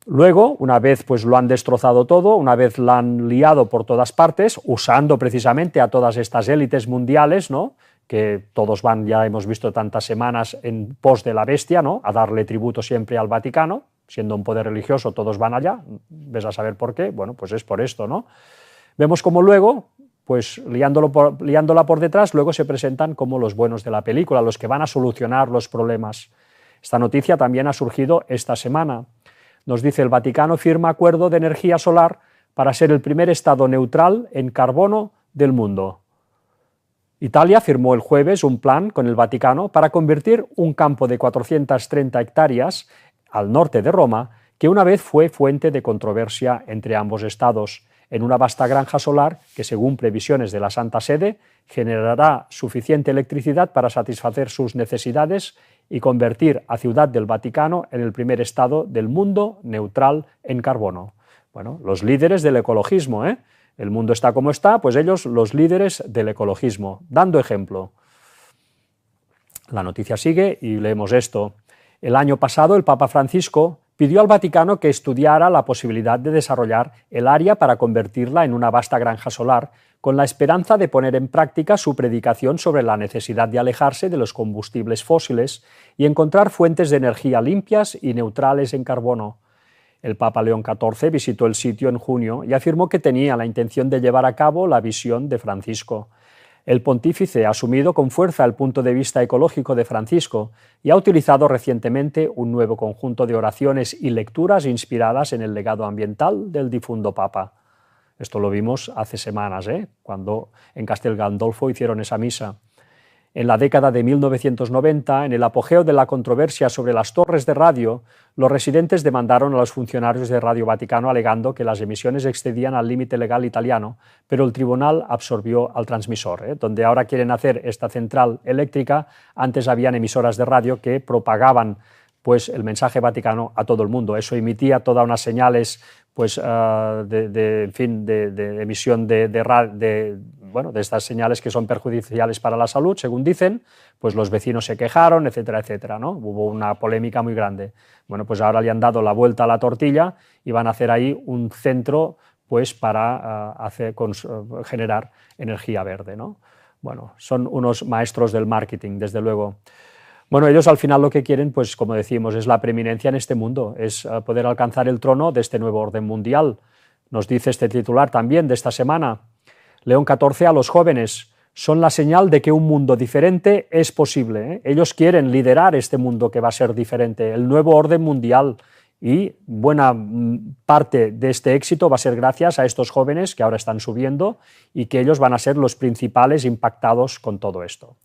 Luego, una vez pues lo han destrozado todo, una vez la han liado por todas partes, usando precisamente a todas estas élites mundiales, ¿no?, que todos van, ya hemos visto tantas semanas, en pos de la bestia, ¿no?, a darle tributo siempre al Vaticano, siendo un poder religioso, todos van allá, ves a saber por qué, bueno, pues es por esto, ¿no? Vemos como luego, pues liándola por detrás, luego se presentan como los buenos de la película, los que van a solucionar los problemas. Esta noticia también ha surgido esta semana. Nos dice: el Vaticano firma acuerdo de energía solar para ser el primer estado neutral en carbono del mundo. Italia firmó el jueves un plan con el Vaticano para convertir un campo de 430 hectáreas al norte de Roma, que una vez fue fuente de controversia entre ambos estados, en una vasta granja solar que, según previsiones de la Santa Sede, generará suficiente electricidad para satisfacer sus necesidades y convertir a Ciudad del Vaticano en el primer estado del mundo neutral en carbono. Bueno, los líderes del ecologismo, ¿eh? El mundo está como está, pues ellos, los líderes del ecologismo, dando ejemplo. La noticia sigue y leemos esto. El año pasado el Papa Francisco pidió al Vaticano que estudiara la posibilidad de desarrollar el área para convertirla en una vasta granja solar, con la esperanza de poner en práctica su predicación sobre la necesidad de alejarse de los combustibles fósiles y encontrar fuentes de energía limpias y neutrales en carbono. El Papa León XIV visitó el sitio en junio y afirmó que tenía la intención de llevar a cabo la visión de Francisco. El pontífice ha asumido con fuerza el punto de vista ecológico de Francisco y ha utilizado recientemente un nuevo conjunto de oraciones y lecturas inspiradas en el legado ambiental del difunto Papa. Esto lo vimos hace semanas, cuando en Castel Gandolfo hicieron esa misa. En la década de 1990, en el apogeo de la controversia sobre las torres de radio, los residentes demandaron a los funcionarios de Radio Vaticano alegando que las emisiones excedían al límite legal italiano, pero el tribunal absorbió al transmisor. Donde ahora quieren hacer esta central eléctrica, antes habían emisoras de radio que propagaban pues el mensaje vaticano a todo el mundo. Eso emitía todas unas señales pues, de emisión de estas señales que son perjudiciales para la salud, según dicen. Pues los vecinos se quejaron, etcétera, etcétera, ¿no? Hubo una polémica muy grande. Bueno, pues ahora le han dado la vuelta a la tortilla y van a hacer ahí un centro pues, para generar energía verde, ¿no? Bueno, son unos maestros del marketing, desde luego. Bueno, ellos al final lo que quieren, pues como decimos, es la preeminencia en este mundo, es poder alcanzar el trono de este nuevo orden mundial. Nos dice este titular también de esta semana: León XIV a los jóvenes: son la señal de que un mundo diferente es posible. Ellos quieren liderar este mundo que va a ser diferente, el nuevo orden mundial, y buena parte de este éxito va a ser gracias a estos jóvenes que ahora están subiendo y que ellos van a ser los principales impactados con todo esto.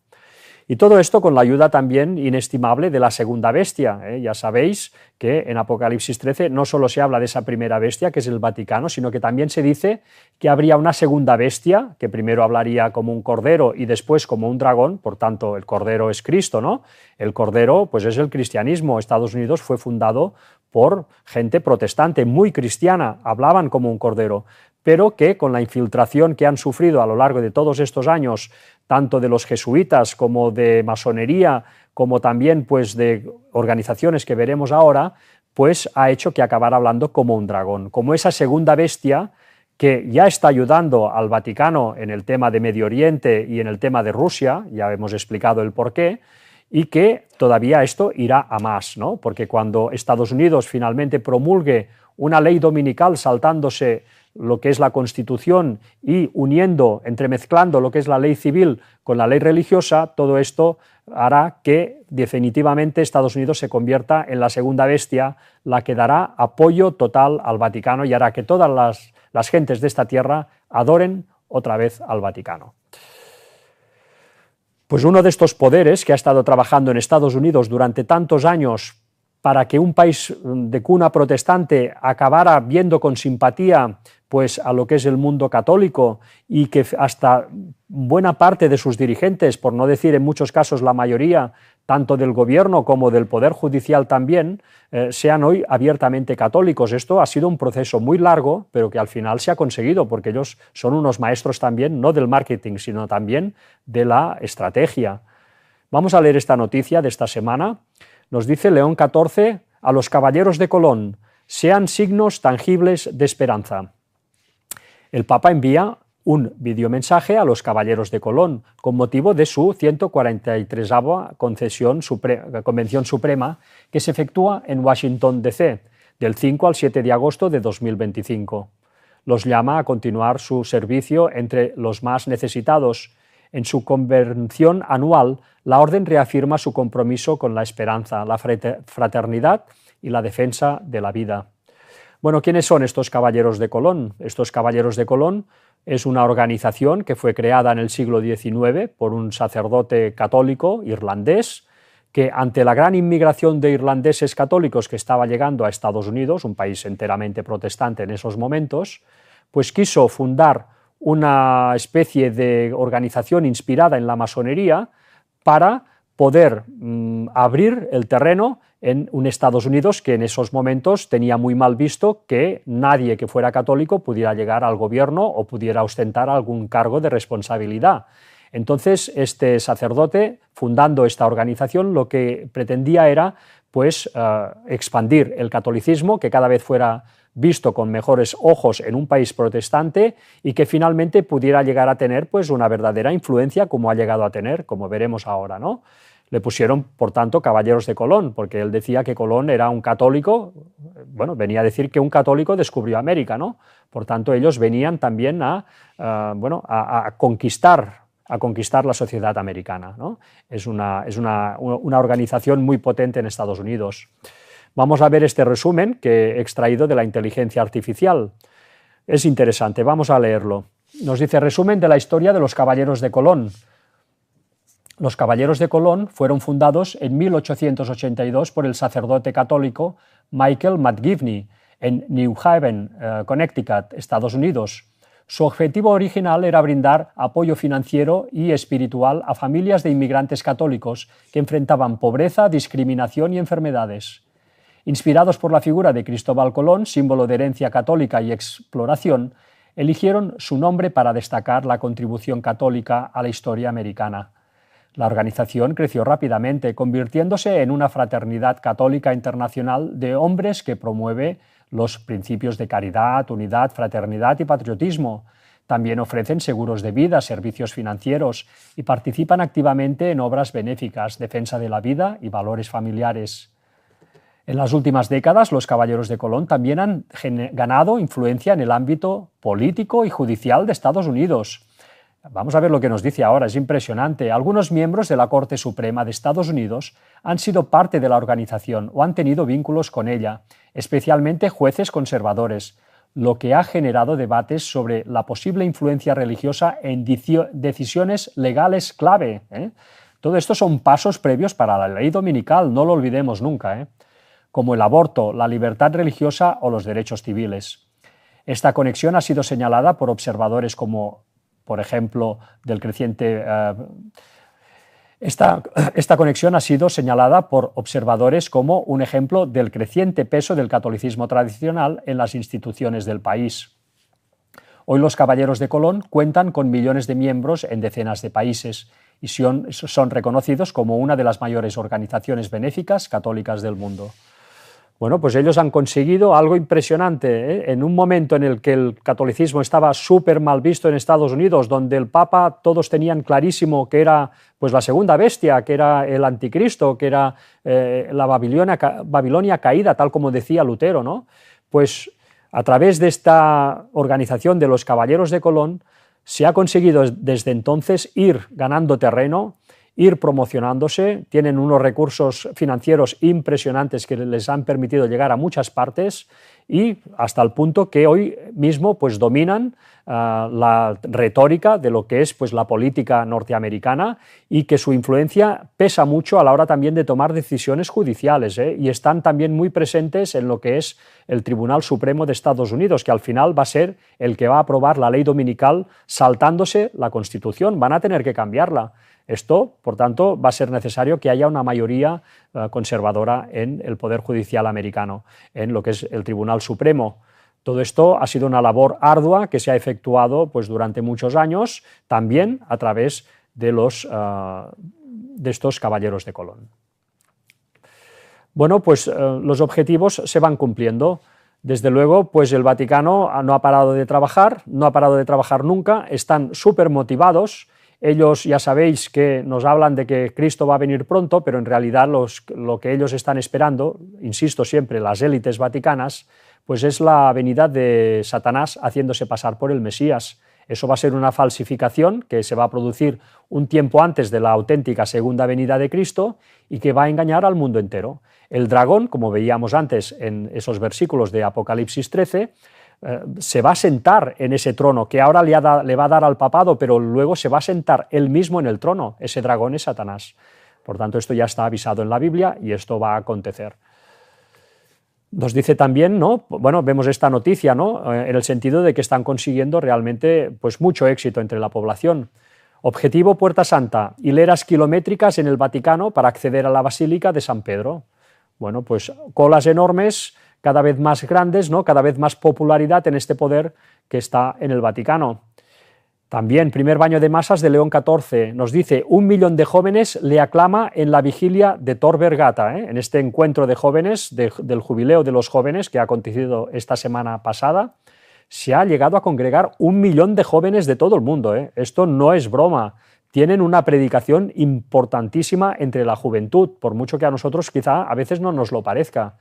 Y todo esto con la ayuda también inestimable de la segunda bestia. Ya sabéis que en Apocalipsis 13 no solo se habla de esa primera bestia, que es el Vaticano, sino que también se dice que habría una segunda bestia, que primero hablaría como un cordero y después como un dragón. Por tanto, el cordero es Cristo, ¿no? El cordero pues es el cristianismo. Estados Unidos fue fundado por gente protestante, muy cristiana, hablaban como un cordero, pero que con la infiltración que han sufrido a lo largo de todos estos años, tanto de los jesuitas como de masonería, como también pues, de organizaciones que veremos ahora, pues ha hecho que acabara hablando como un dragón, como esa segunda bestia que ya está ayudando al Vaticano en el tema de Medio Oriente y en el tema de Rusia, ya hemos explicado el porqué, y que todavía esto irá a más, ¿no? Porque cuando Estados Unidos finalmente promulgue una ley dominical saltándose lo que es la Constitución y entremezclando lo que es la ley civil con la ley religiosa, todo esto hará que definitivamente Estados Unidos se convierta en la segunda bestia, la que dará apoyo total al Vaticano y hará que todas las gentes de esta tierra adoren otra vez al Vaticano. Pues uno de estos poderes que ha estado trabajando en Estados Unidos durante tantos años para que un país de cuna protestante acabara viendo con simpatía pues a lo que es el mundo católico, y que hasta buena parte de sus dirigentes, por no decir en muchos casos la mayoría, tanto del gobierno como del poder judicial también, sean hoy abiertamente católicos. Esto ha sido un proceso muy largo, pero que al final se ha conseguido, porque ellos son unos maestros también, no del marketing, sino también de la estrategia. Vamos a leer esta noticia de esta semana. Nos dice León XIV a los caballeros de Colón: sean signos tangibles de esperanza. El Papa envía un videomensaje a los caballeros de Colón con motivo de su 143ª Convención Suprema, que se efectúa en Washington, D.C., del 5 al 7 de agosto de 2025. Los llama a continuar su servicio entre los más necesitados. En su convención anual, la Orden reafirma su compromiso con la esperanza, la fraternidad y la defensa de la vida. Bueno, ¿quiénes son estos caballeros de Colón? Estos caballeros de Colón es una organización que fue creada en el siglo XIX por un sacerdote católico irlandés que, ante la gran inmigración de irlandeses católicos que estaba llegando a Estados Unidos, un país enteramente protestante en esos momentos, pues quiso fundar una especie de organización inspirada en la masonería para poder abrir el terreno en un Estados Unidos que en esos momentos tenía muy mal visto que nadie que fuera católico pudiera llegar al gobierno o pudiera ostentar algún cargo de responsabilidad. Entonces, este sacerdote, fundando esta organización, lo que pretendía era pues, expandir el catolicismo, que cada vez fuera visto con mejores ojos en un país protestante y que finalmente pudiera llegar a tener pues, una verdadera influencia, como ha llegado a tener, como veremos ahora, ¿no? Le pusieron, por tanto, caballeros de Colón, porque él decía que Colón era un católico, bueno, venía a decir que un católico descubrió América, ¿no? Por tanto, ellos venían también a conquistar la sociedad americana, ¿no? Es una organización muy potente en Estados Unidos. Vamos a ver este resumen que he extraído de la inteligencia artificial. Es interesante, vamos a leerlo. Nos dice: resumen de la historia de los caballeros de Colón. Los caballeros de Colón fueron fundados en 1882 por el sacerdote católico Michael McGivney en New Haven, Connecticut, Estados Unidos. Su objetivo original era brindar apoyo financiero y espiritual a familias de inmigrantes católicos que enfrentaban pobreza, discriminación y enfermedades. Inspirados por la figura de Cristóbal Colón, símbolo de herencia católica y exploración, eligieron su nombre para destacar la contribución católica a la historia americana. La organización creció rápidamente, convirtiéndose en una fraternidad católica internacional de hombres que promueve los principios de caridad, unidad, fraternidad y patriotismo. También ofrecen seguros de vida, servicios financieros y participan activamente en obras benéficas, defensa de la vida y valores familiares. En las últimas décadas, los caballeros de Colón también han ganado influencia en el ámbito político y judicial de Estados Unidos. Vamos a ver lo que nos dice ahora, es impresionante. Algunos miembros de la Corte Suprema de Estados Unidos han sido parte de la organización o han tenido vínculos con ella, especialmente jueces conservadores, lo que ha generado debates sobre la posible influencia religiosa en decisiones legales clave. Todo esto son pasos previos para la ley dominical, no lo olvidemos nunca, como el aborto, la libertad religiosa o los derechos civiles. Esta conexión ha sido señalada por observadores como, por ejemplo, del creciente... Esta conexión ha sido señalada por observadores como un ejemplo del creciente peso del catolicismo tradicional en las instituciones del país. Hoy los Caballeros de Colón cuentan con millones de miembros en decenas de países y son reconocidos como una de las mayores organizaciones benéficas católicas del mundo. Bueno, pues ellos han conseguido algo impresionante, En un momento en el que el catolicismo estaba súper mal visto en Estados Unidos, donde el Papa todos tenían clarísimo que era pues, la segunda bestia, que era el anticristo, que era la Babilonia caída, tal como decía Lutero, ¿no? Pues a través de esta organización de los Caballeros de Colón se ha conseguido desde entonces ir ganando terreno ir promocionándose, tienen unos recursos financieros impresionantes que les han permitido llegar a muchas partes y hasta el punto que hoy mismo pues, dominan la retórica de lo que es pues, la política norteamericana y que su influencia pesa mucho a la hora también de tomar decisiones judiciales, y están también muy presentes en lo que es el Tribunal Supremo de Estados Unidos, que al final va a ser el que va a aprobar la ley dominical saltándose la Constitución, van a tener que cambiarla. Esto, por tanto, va a ser necesario que haya una mayoría conservadora en el Poder Judicial americano, en lo que es el Tribunal Supremo. Todo esto ha sido una labor ardua que se ha efectuado pues, durante muchos años, también a través de estos caballeros de Colón. Bueno, pues los objetivos se van cumpliendo. Desde luego, pues el Vaticano no ha parado de trabajar, no ha parado de trabajar nunca, están súper motivados. Ellos ya sabéis que nos hablan de que Cristo va a venir pronto, pero en realidad lo que ellos están esperando, insisto siempre, las élites vaticanas, pues es la venida de Satanás haciéndose pasar por el Mesías. Eso va a ser una falsificación que se va a producir un tiempo antes de la auténtica segunda venida de Cristo y que va a engañar al mundo entero. El dragón, como veíamos antes en esos versículos de Apocalipsis 13, se va a sentar en ese trono que ahora le va a dar al papado, pero luego se va a sentar él mismo en el trono. Ese dragón es Satanás. Por tanto, esto ya está avisado en la Biblia y esto va a acontecer. Nos dice también, ¿no? Bueno, vemos esta noticia, ¿no? En el sentido de que están consiguiendo realmente pues, mucho éxito entre la población. Objetivo Puerta Santa, hileras kilométricas en el Vaticano para acceder a la Basílica de San Pedro. Bueno, pues colas enormes, cada vez más grandes, ¿no? Cada vez más popularidad en este poder que está en el Vaticano. También, primer baño de masas de León XIV, nos dice 1 millón de jóvenes le aclama en la vigilia de Tor Vergata, en este encuentro de jóvenes, del jubileo de los jóvenes que ha acontecido esta semana pasada, se ha llegado a congregar 1 millón de jóvenes de todo el mundo. Esto no es broma, tienen una predicación importantísima entre la juventud, por mucho que a nosotros quizá a veces no nos lo parezca.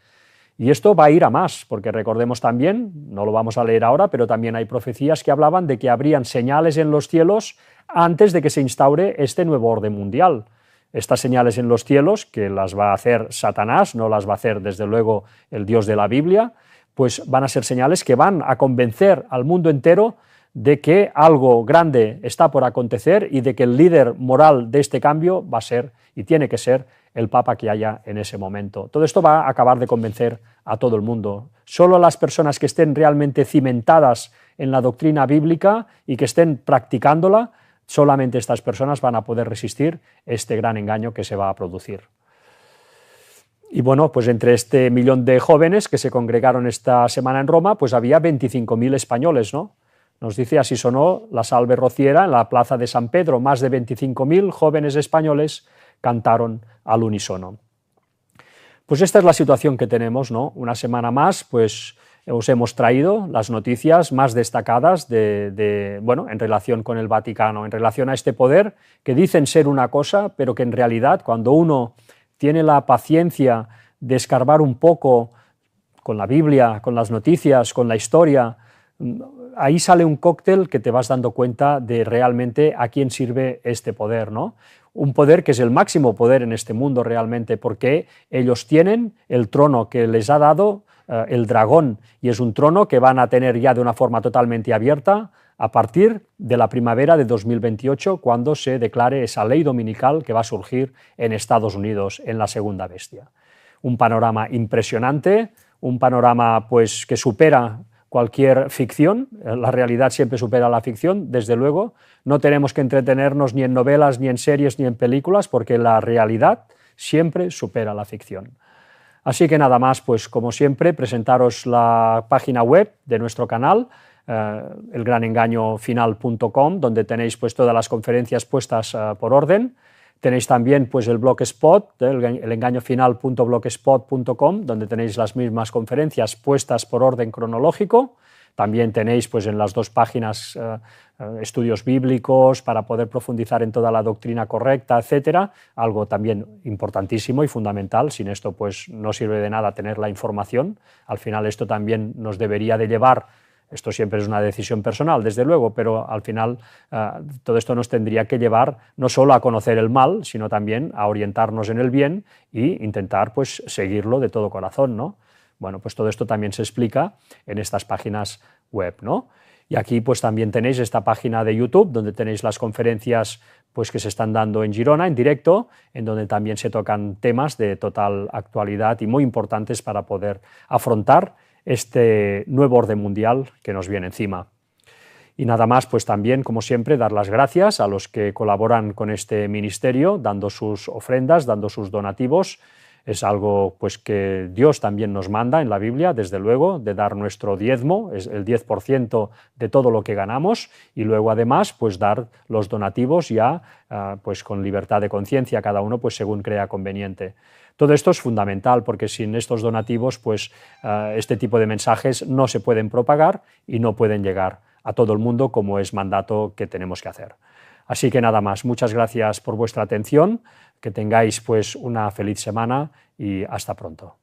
Y esto va a ir a más, porque recordemos también, no lo vamos a leer ahora, pero también hay profecías que hablaban de que habrían señales en los cielos antes de que se instaure este nuevo orden mundial. Estas señales en los cielos, que las va a hacer Satanás, no las va a hacer desde luego el Dios de la Biblia, pues van a ser señales que van a convencer al mundo entero de que algo grande está por acontecer y de que el líder moral de este cambio va a ser y tiene que ser el Papa que haya en ese momento. Todo esto va a acabar de convencer a todo el mundo. Solo las personas que estén realmente cimentadas en la doctrina bíblica y que estén practicándola, solamente estas personas van a poder resistir este gran engaño que se va a producir. Y bueno, pues entre este millón de jóvenes que se congregaron esta semana en Roma, pues había 25.000 españoles, ¿no? Nos dice, así sonó la salve rociera en la plaza de San Pedro, más de 25.000 jóvenes españoles cantaron al unísono. Pues esta es la situación que tenemos, ¿no? Una semana más, pues os hemos traído las noticias más destacadas bueno, en relación con el Vaticano, en relación a este poder que dicen ser una cosa, pero que en realidad cuando uno tiene la paciencia de escarbar un poco con la Biblia, con las noticias, con la historia, ahí sale un cóctel que te vas dando cuenta de realmente a quién sirve este poder, ¿no? Un poder que es el máximo poder en este mundo realmente, porque ellos tienen el trono que les ha dado el dragón, y es un trono que van a tener ya de una forma totalmente abierta a partir de la primavera de 2028, cuando se declare esa ley dominical que va a surgir en Estados Unidos, en la segunda bestia. Un panorama impresionante, un panorama pues, que supera cualquier ficción, la realidad siempre supera la ficción, desde luego. No tenemos que entretenernos ni en novelas, ni en series, ni en películas, porque la realidad siempre supera la ficción. Así que nada más, pues como siempre, presentaros la página web de nuestro canal, elgranengañofinal.com, donde tenéis pues, todas las conferencias puestas por orden. Tenéis también pues, el blogspot, elengañofinal.blogspot.com, donde tenéis las mismas conferencias puestas por orden cronológico. También tenéis pues, en las dos páginas estudios bíblicos para poder profundizar en toda la doctrina correcta, etcétera. Algo también importantísimo y fundamental. Sin esto pues, no sirve de nada tener la información. Al final esto también nos debería de llevar Esto siempre es una decisión personal, desde luego, pero al final todo esto nos tendría que llevar no solo a conocer el mal, sino también a orientarnos en el bien e intentar pues, seguirlo de todo corazón, ¿no? Bueno, pues todo esto también se explica en estas páginas web, ¿no? Y aquí pues también tenéis esta página de YouTube donde tenéis las conferencias pues, que se están dando en Girona en directo, en donde también se tocan temas de total actualidad y muy importantes para poder afrontar este nuevo orden mundial que nos viene encima. Y nada más, pues también, como siempre, dar las gracias a los que colaboran con este ministerio, dando sus ofrendas, dando sus donativos. Es algo pues, que Dios también nos manda en la Biblia, desde luego, de dar nuestro diezmo, es el 10% de todo lo que ganamos, y luego además pues, dar los donativos ya pues, con libertad de conciencia, cada uno pues, según crea conveniente. Todo esto es fundamental porque sin estos donativos pues, este tipo de mensajes no se pueden propagar y no pueden llegar a todo el mundo como es mandato que tenemos que hacer. Así que nada más, muchas gracias por vuestra atención, que tengáis pues una feliz semana y hasta pronto.